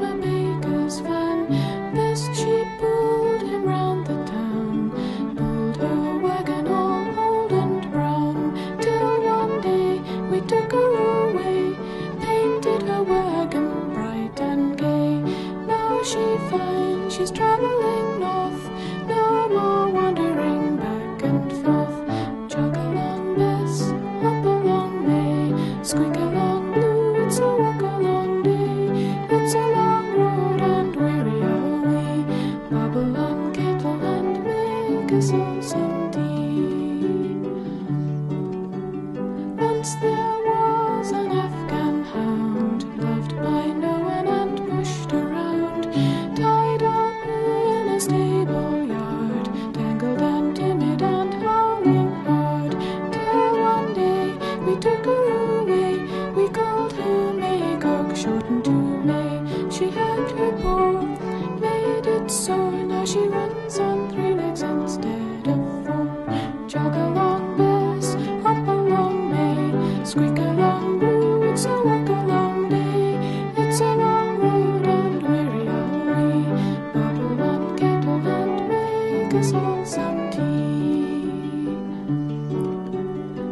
a baker's van. Best she pulled him round the town, pulled her wagon all old and brown, till one day we took her away, painted her wagon bright and gay. Now she finds she's travelling north, no more wandering back and forth. Jog along Bess, hop along May, squeak along Blue, it's a walk along day. It's a long road and weary are we, bubble on kettle and make us all some tea. Once there was an Afghan hound, loved by no one and pushed around, tied up in a stable yard, tangled and timid and howling hard, till one day we took her away. We called her Magog, shortened to May. She had her paw, made it sore, now she runs on 3 legs instead of 4. Jog along Bess, hop along May, squeak along Blue, it's a walk along day. It's a long road and weary are we, bubble on kettle and make us all some tea.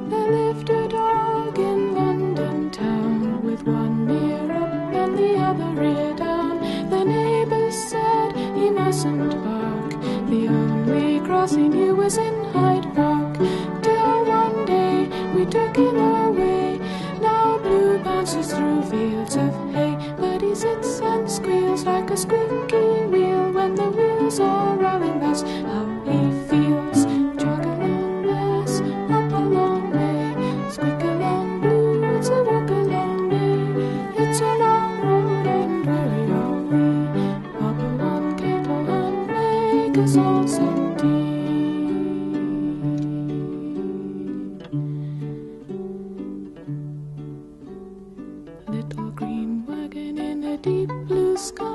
There lived a dog in London town, with one ear up and the other ear down. The neighbors said he mustn't bark, the only cross he knew was in Hyde Park. Till one day we took him away. Now Blue bounces through fields of hay, but he sits and squeals like a squeaky wheel when the wheels are rolling. That's how he feels. Jog along Bess, hop along May, squeak along Blue, it's a walk along day. It's a long road and weary are we, bubble on kettle and make us all some tea. Little green wagon in a deep blue sky,